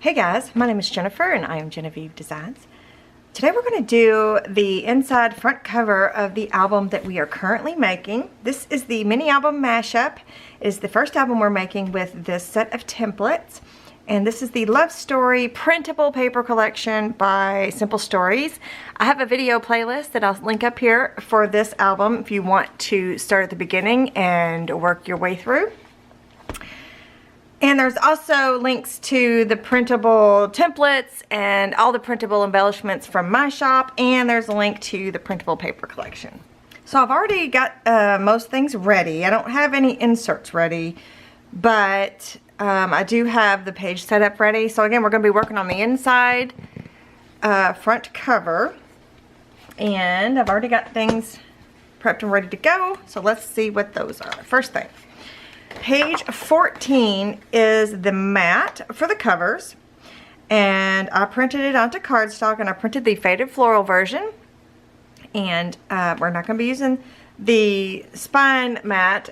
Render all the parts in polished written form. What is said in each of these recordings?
Hey guys, my name is Jennifer and I am Genevieve Designs. Today we're going to do the inside front cover of the album that we are currently making. This is the mini album mashup. It is the first album we're making with this set of templates. And this is the Love Story printable paper collection by Simple Stories. I have a video playlist that I'll link up here for this album if you want to start at the beginning and work your way through. And there's also links to the printable templates and all the printable embellishments from my shop, and there's a link to the printable paper collection. So I've already got most things ready. I don't have any inserts ready, but I do have the page set up ready. So again, we're going to be working on the inside front cover, and I've already got things prepped and ready to go. So let's see what those are. First thing. Page 14 is the mat for the covers, and I printed it onto cardstock, and I printed the faded floral version, and we're not going to be using the spine mat,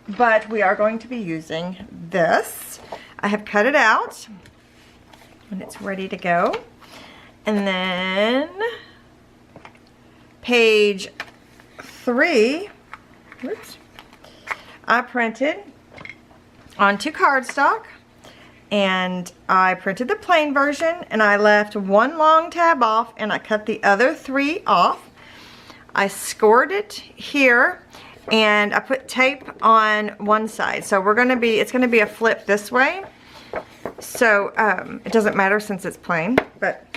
but we are going to be using this. I have cut it out and it's ready to go. And then page 3, oops, I printed onto cardstock, and I printed the plain version, and I left one long tab off and I cut the other 3 off. I scored it here and I put tape on one side. So it's gonna be a flip this way. So it doesn't matter since it's plain, but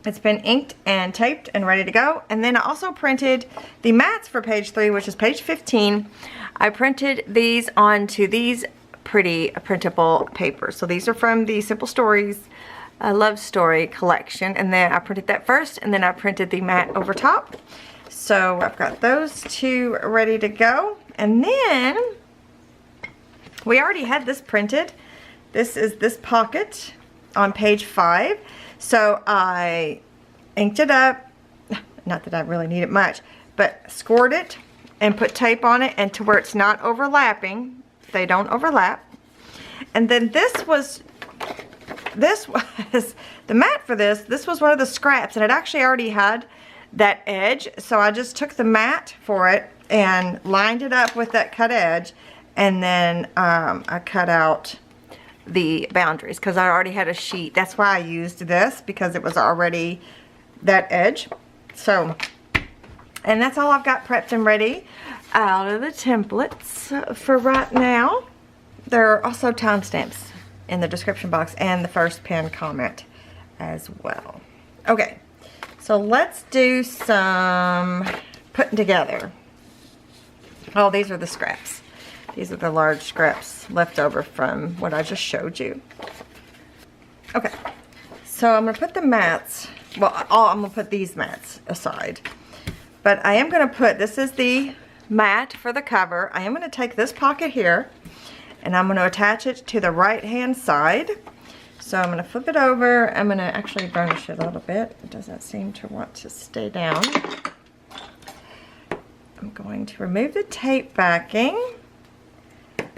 it's been inked and taped and ready to go. And then I also printed the mats for page 3, which is page 15. I printed these onto these pretty printable papers. So these are from the Simple Stories Love Story collection. And then I printed that first, and then I printed the mat over top. So I've got those 2 ready to go. And then we already had this printed. This is this pocket on page 5. So I inked it up, not that I really need it much, but scored it and put tape on it, and to where it's not overlapping. They don't overlap. And then this was the mat for this. This was one of the scraps, and it actually already had that edge. So I just took the mat for it and lined it up with that cut edge, and then I cut out the boundaries because I already had a sheet. That's why I used this, because it was already that edge. So, and that's all I've got prepped and ready out of the templates for right now. There are also timestamps in the description box and the first pinned comment as well. Okay, so let's do some putting together. Oh, these are the scraps. These are the large scraps left over from what I just showed you. Okay, so I'm going to put the mats, well, I'm going to put these mats aside. But I am going to put, this is the mat for the cover. I am going to take this pocket here, and I'm going to attach it to the right hand side. So I'm going to flip it over. I'm going to actually burnish it a little bit. It doesn't seem to want to stay down. I'm going to remove the tape backing,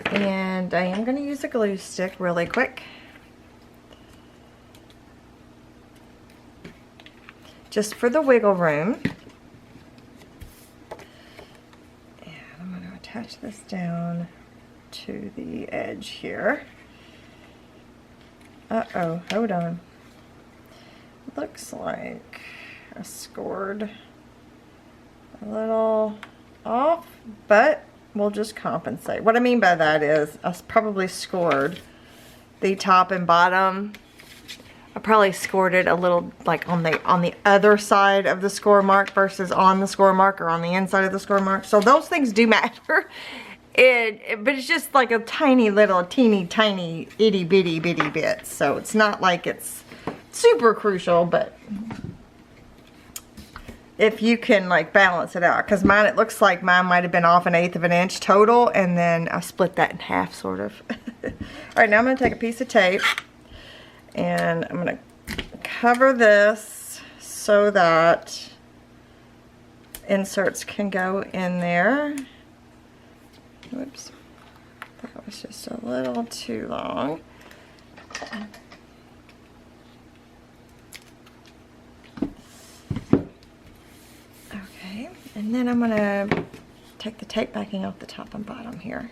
and I am going to use a glue stick really quick, just for the wiggle room. Attach this down to the edge here. Uh-oh, hold on. Looks like I scored a little off, but we'll just compensate. What I mean by that is I probably scored the top and bottom. I probably scored it a little like on the other side of the score mark versus on the score mark, or on the inside of the score mark. So those things do matter. But it's just like a tiny little teeny tiny itty bitty bit. So it's not like it's super crucial, but if you can like balance it out, because mine, it looks like mine might have been off 1/8 of an inch total, and then I split that in half sort of. All right, now I'm going to take a piece of tape, and I'm going to cover this so that inserts can go in there. Whoops, that was just a little too long. And then I'm gonna take the tape backing off the top and bottom here.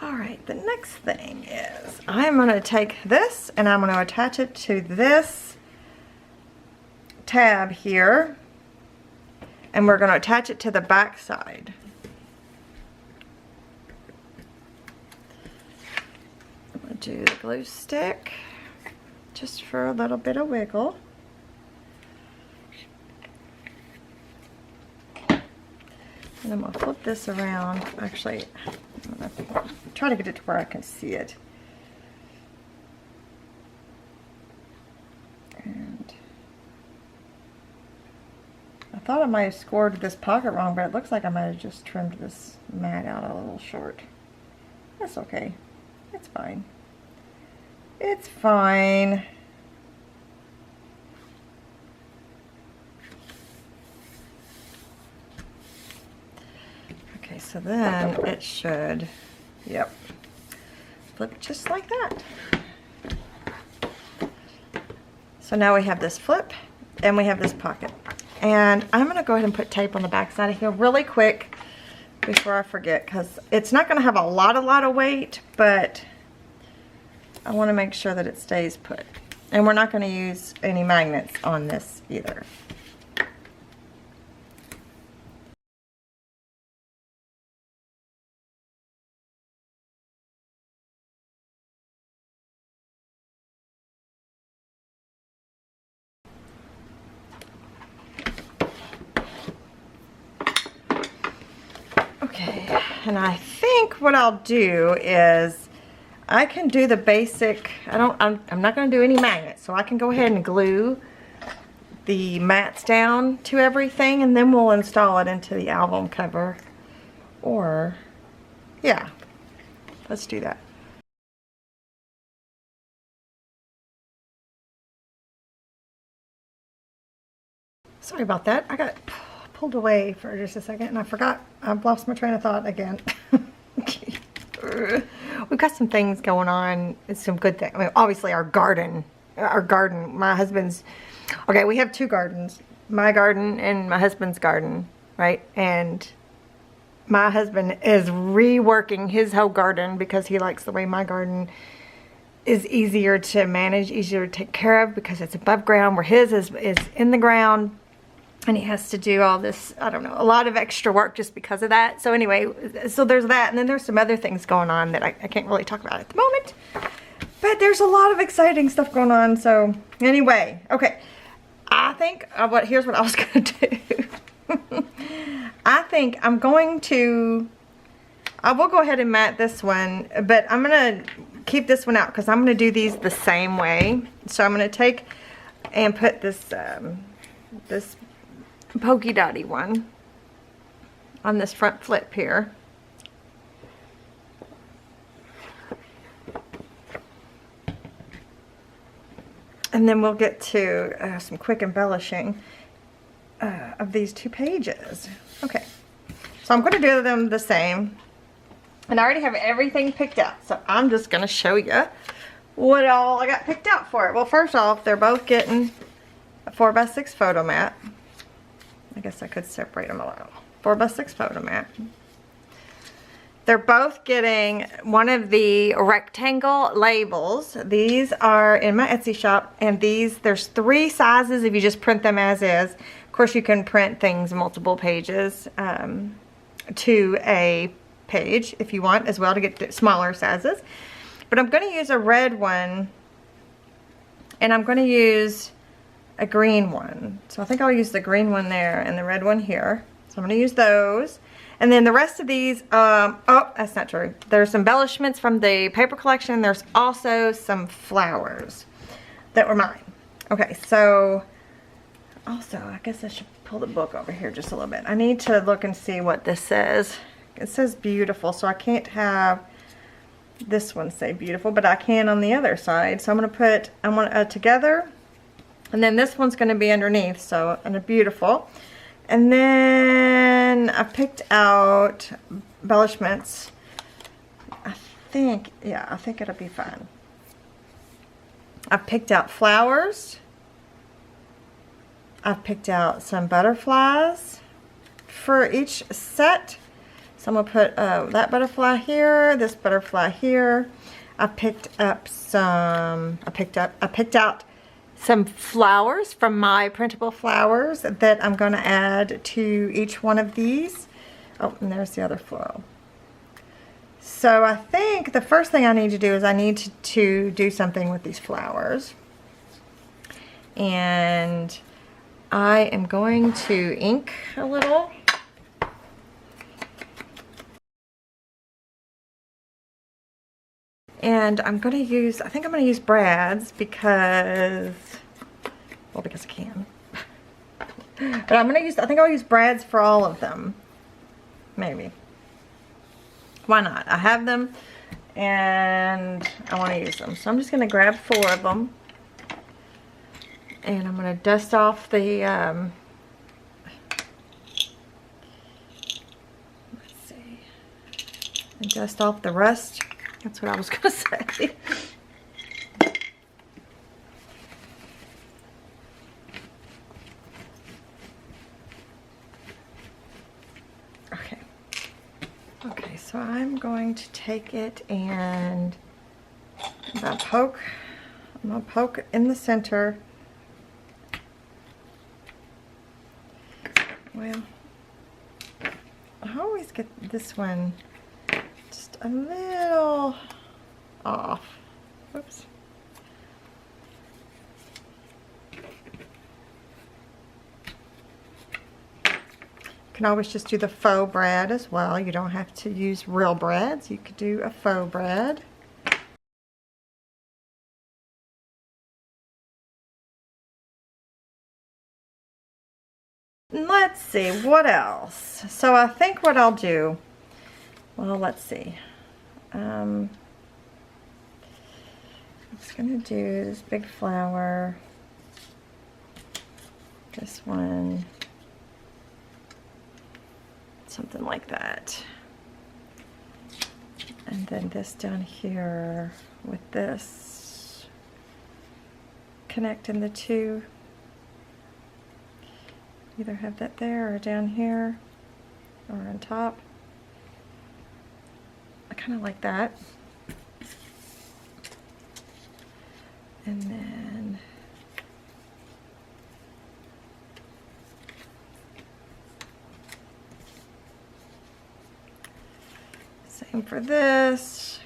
Alright, the next thing is I'm going to take this and I'm going to attach it to this tab here, and we're going to attach it to the back side. I'm going to do the glue stick just for a little bit of wiggle. And I'm going to flip this around. Actually, I'm going to try to get it to where I can see it. And I thought I might have scored this pocket wrong, but it looks like I might have just trimmed this mat out a little short. That's okay. It's fine. It's fine. Okay, so then it should, yep, flip just like that. So now we have this flip and we have this pocket. And I'm going to go ahead and put tape on the back side of here really quick before I forget, because it's not going to have a lot of weight, but I want to make sure that it stays put. And we're not going to use any magnets on this either. Okay, and I think what I'll do is I can do the basic, I'm not going to do any magnets, so I can go ahead and glue the mats down to everything, and then we'll install it into the album cover. Or, yeah, let's do that. Sorry about that. I got pulled away for just a second and I forgot. I've lost my train of thought again. We've got some things going on. It's some good things. I mean, obviously our garden, my husband's, okay, we have two gardens, my garden and my husband's garden, right? And my husband is reworking his whole garden because he likes the way my garden is easier to manage, easier to take care of because it's above ground, where his is in the ground. And he has to do all this, I don't know, a lot of extra work just because of that. So anyway, so there's that. And then there's some other things going on that I can't really talk about at the moment. But there's a lot of exciting stuff going on. So anyway, okay. I think, here's what I was going to do. I think I'm going to, I will go ahead and mat this one. But I'm going to keep this one out because I'm going to do these the same way. So I'm going to take and put this, this polka dotty one on this front flip here. And then we'll get to some quick embellishing of these two pages. Okay, so I'm going to do them the same. And I already have everything picked out, so I'm just going to show you what all I got picked out for it. Well, first off, they're both getting a 4x6 photo mat. I guess I could separate them a little. 4x6 photo mat. They're both getting one of the rectangle labels. These are in my Etsy shop, and there's 3 sizes if you just print them as is. Of course, you can print things multiple pages to a page if you want as well to get smaller sizes. But I'm going to use a red one, and I'm going to use a green one. So I think I'll use the green one there and the red one here. So I'm going to use those. And then the rest of these, oh, that's not true. There's embellishments from the paper collection. There's also some flowers that were mine. Okay, so also, I guess I should pull the book over here just a little bit. I need to look and see what this says. It says beautiful, so I can't have this one say beautiful, but I can on the other side. So I'm going to put, I want together. And then this one's going to be underneath, so, and a beautiful. And then then I picked out embellishments. I think it'll be fun. I've picked out flowers. I've picked out some butterflies for each set. So I'm gonna put that butterfly here, this butterfly here. I picked out some flowers from my printable flowers that I'm gonna add to each one of these. Oh, and there's the other floral. So I think the first thing I need to do is I need to do something with these flowers. And I am going to ink a little. And I'm going to use, I think I'm going to use Brad's because I can. But I'm going to use, I think I'll use Brad's for all of them. Maybe. Why not? I have them and I want to use them. So I'm just going to grab 4 of them. And I'm going to dust off the, let's see, and dust off the rust. That's what I was going to say. Okay. Okay, so I'm going to take it and I'm going to poke in the center. Well, I always get this one just a little off. Oops. You can always just do the faux brad as well. You don't have to use real brads. You could do a faux brad. Let's see, what else? So I think what I'll do, well, let's see. I'm just going to do this big flower, this one, something like that. And then this down here with this, connecting the two. Either have that there or down here or on top. I kind of like that. And then same for this.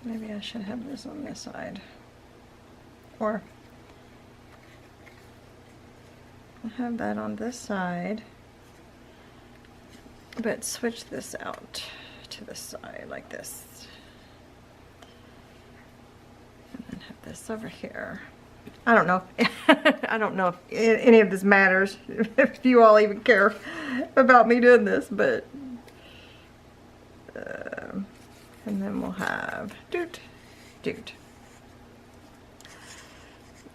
Maybe I should have this on this side. Or I'll have that on this side, but switch this out to this side like this. And then have this over here. I don't know. I don't know if any of this matters, if you all even care about me doing this, but and then we'll have doot.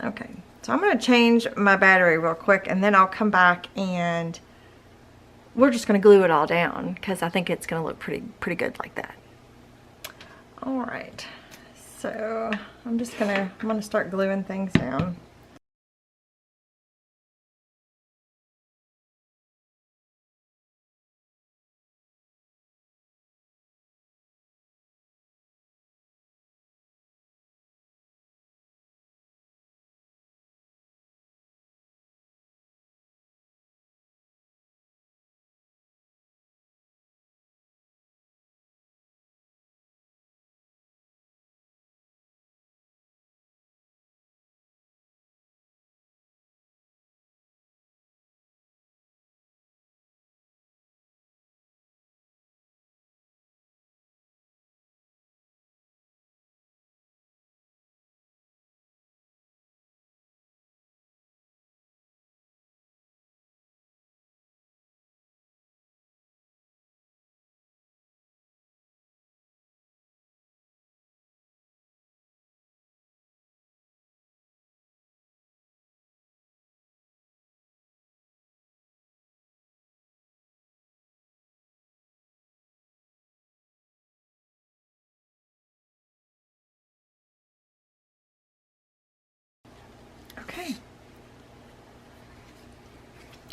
Okay. So I'm going to change my battery real quick and then I'll come back and we're just going to glue it all down because I think it's going to look pretty good like that. All right. So I'm going to start gluing things down.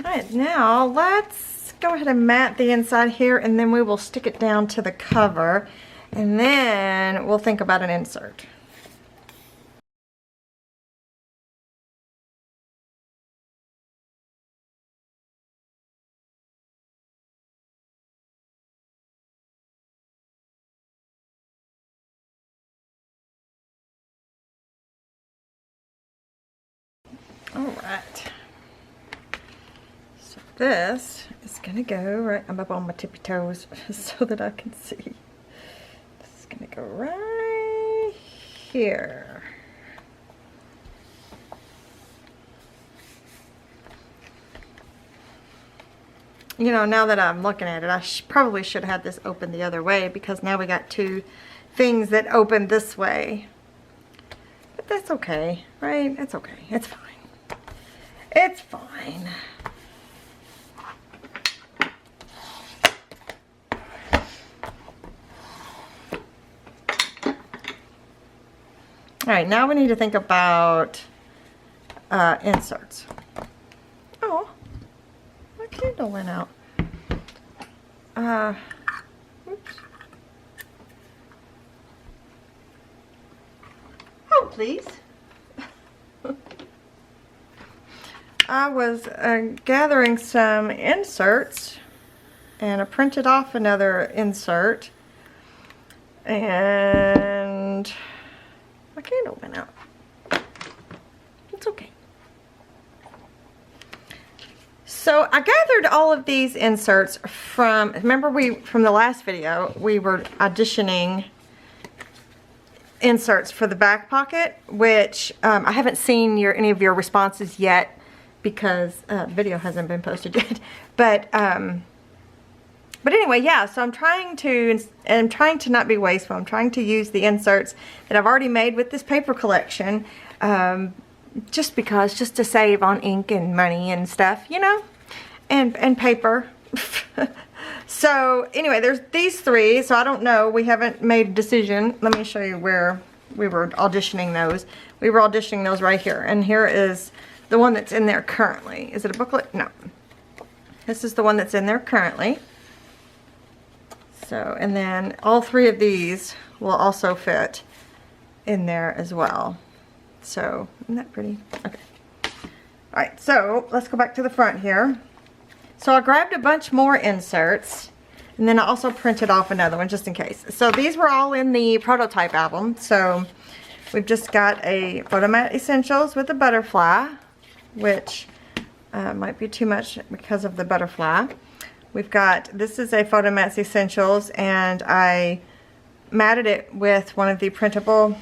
Alright, now let's go ahead and mat the inside here, and then we will stick it down to the cover, and then we'll think about an insert. Alright. So this is going to go right, I'm up on my tippy toes so that I can see. This is going to go right here. You know, now that I'm looking at it, I probably should have had this open the other way, because now we got two things that open this way. But that's okay, right? It's okay. It's fine. It's fine. All right, now we need to think about inserts. Oh, my candle went out. Oops. Oh, please. I was gathering some inserts, and I printed off another insert, and my candle went out. It's okay. So I gathered all of these inserts from, remember from the last video, we were auditioning inserts for the back pocket, which I haven't seen any of your responses yet, because the video hasn't been posted yet. But anyway, yeah, so I'm trying to not be wasteful. I'm trying to use the inserts that I've already made with this paper collection, just to save on ink and money and stuff, you know, and paper. So anyway, there's these three, so I don't know, we haven't made a decision. Let me show you where we were auditioning those. We were auditioning those right here, and here is the one that's in there currently. Is it a booklet? No. This is the one that's in there currently. So, and then all three of these will also fit in there as well. So, isn't that pretty? Okay. Alright, so let's go back to the front here. So I grabbed a bunch more inserts, and then I also printed off another one just in case. So these were all in the prototype album. So we've just got a Photomat Essentials with a butterfly, which might be too much because of the butterfly. We've got, this is a Photomat Essentials, and I matted it with one of the printable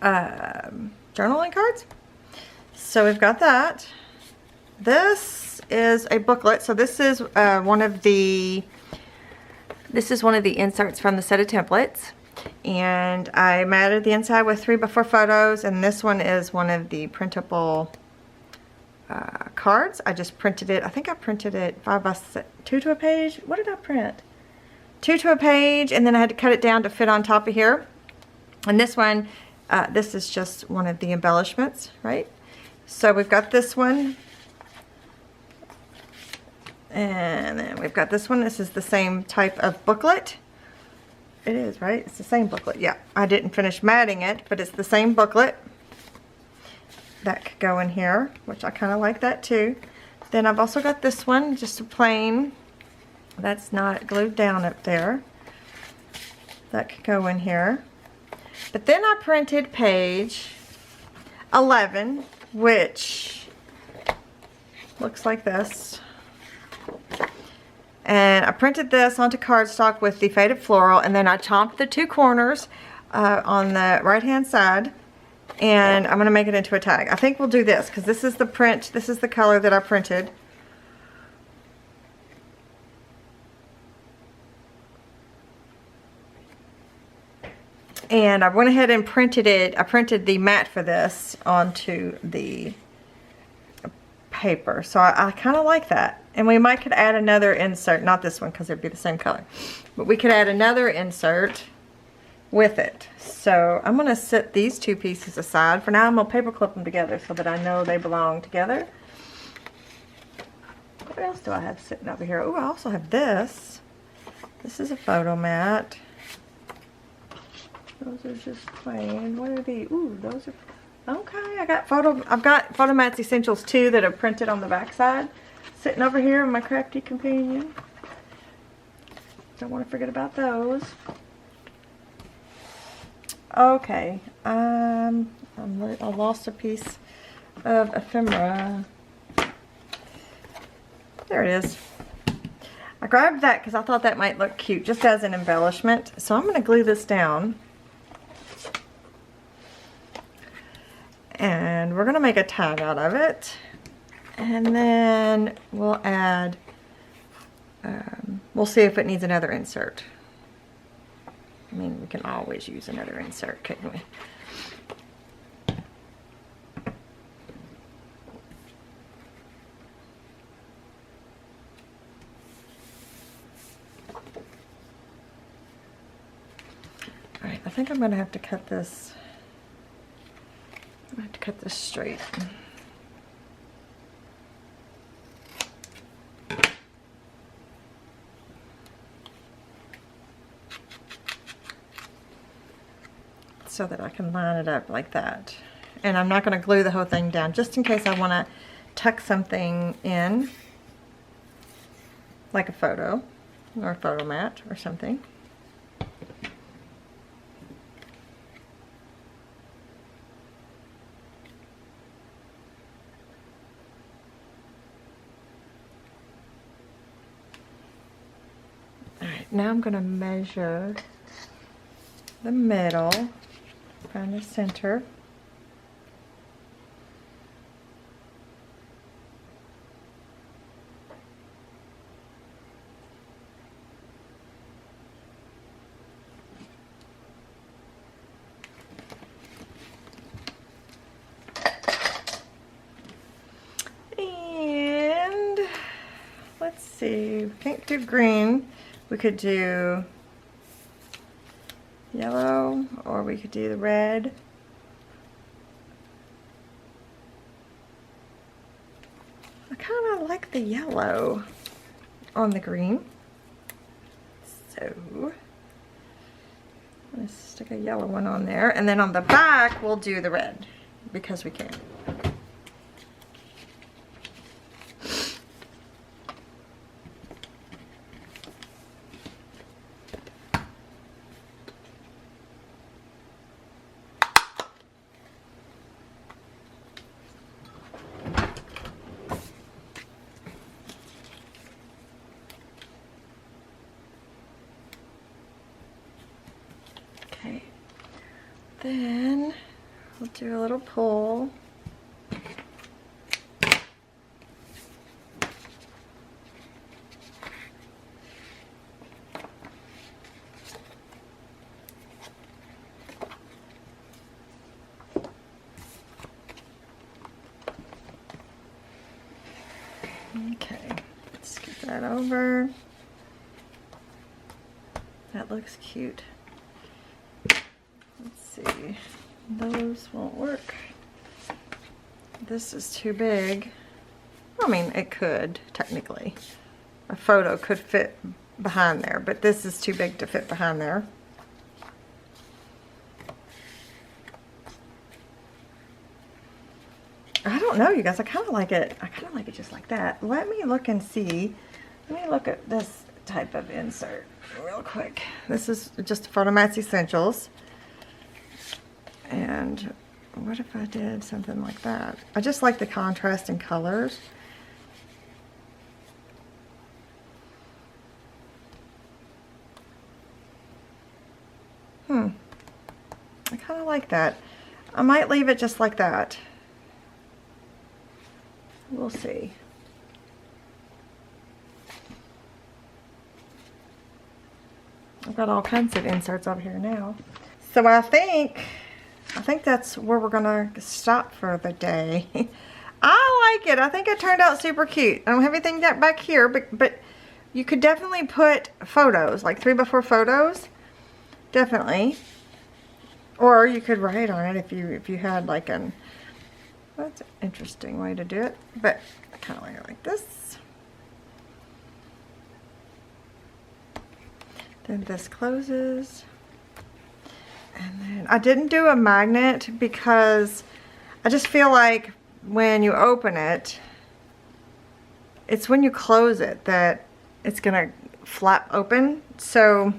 journaling cards. So we've got that. This is a booklet. So this is one of the inserts from the set of templates, and I matted the inside with 3x4 photos, and this one is one of the printable cards. I just printed it. I think I printed it 2 to a page. What did I print? 2 to a page, and then I had to cut it down to fit on top of here. And this one, this is just one of the embellishments, right? So we've got this one, and then we've got this one. This is the same type of booklet. It is, right? It's the same booklet. Yeah, I didn't finish matting it, but it's the same booklet. That could go in here, which I kind of like that too. Then I've also got this one, just a plain, that's not glued down up there. That could go in here. But then I printed page 11, which looks like this. And I printed this onto cardstock with the faded floral, and then I chomped the 2 corners on the right hand side, and I'm going to make it into a tag. I think we'll do this because this is the print, this is the color that I printed. And I went ahead and printed it. I printed the mat for this onto the paper. So I kind of like that. And we might could add another insert. Not this one because it'd be the same color. But we could add another insert with it. So I'm going to set these 2 pieces aside. For now I'm going to paper clip them together so that I know they belong together. What else do I have sitting over here? Oh, I also have this. This is a photo mat. Those are just plain. What are these? Ooh, those are okay. I've got photo mats essentials too that are printed on the back side. Sitting over here in my crafty companion. Don't want to forget about those. Okay. I lost a piece of ephemera. There it is. I grabbed that because I thought that might look cute just as an embellishment. So I'm going to glue this down. And we're going to make a tag out of it. And then we'll add, we'll see if it needs another insert. I mean, we can always use another insert, couldn't we? Alright, I think I'm going to have to cut this. I'm going to have to cut this straight. So that I can line it up like that. And I'm not going to glue the whole thing down just in case I want to tuck something in, like a photo or a photo mat or something. Alright, now I'm going to measure the middle. Find the center. And let's see, we can't do green. We could do yellow, or we could do the red. I kind of like the yellow on the green. So let's stick a yellow one on there, and then on the back we'll do the red because we can. Okay, then we'll do a little pull. Okay, let's get that over. That looks cute. Let's see, those won't work. This is too big. I mean, it could, technically. A photo could fit behind there, but this is too big to fit behind there. I don't know, you guys, I kind of like it. I kind of like it just like that. Let me look and see. Let me look at this type of insert real quick. This is just Photo Mats Essentials. And what if I did something like that? I just like the contrast in colors. I kind of like that. I might leave it just like that. We'll see. I've got all kinds of inserts over here now. So I think that's where we're gonna stop for the day. I like it. I think it turned out super cute. I don't have anything back here, but you could definitely put photos, like 3x4 photos, definitely. Or you could write on it if you had like an. That's an interesting way to do it, but I kind of like it like this. Then this closes. And then I didn't do a magnet because I just feel like when you open it, it's when you close it that it's gonna flap open. So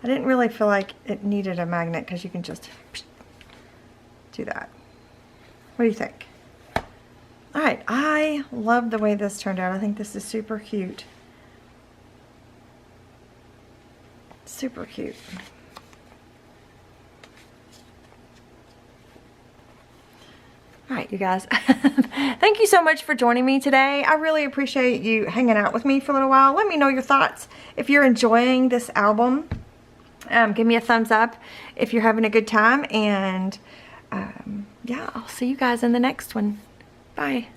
I didn't really feel like it needed a magnet because you can just do that. What do you think? All right, I love the way this turned out. I think this is super cute. Super cute. All right, you guys, thank you so much for joining me today. I really appreciate you hanging out with me for a little while. Let me know your thoughts. If you're enjoying this album, give me a thumbs up if you're having a good time. And yeah, I'll see you guys in the next one. Bye.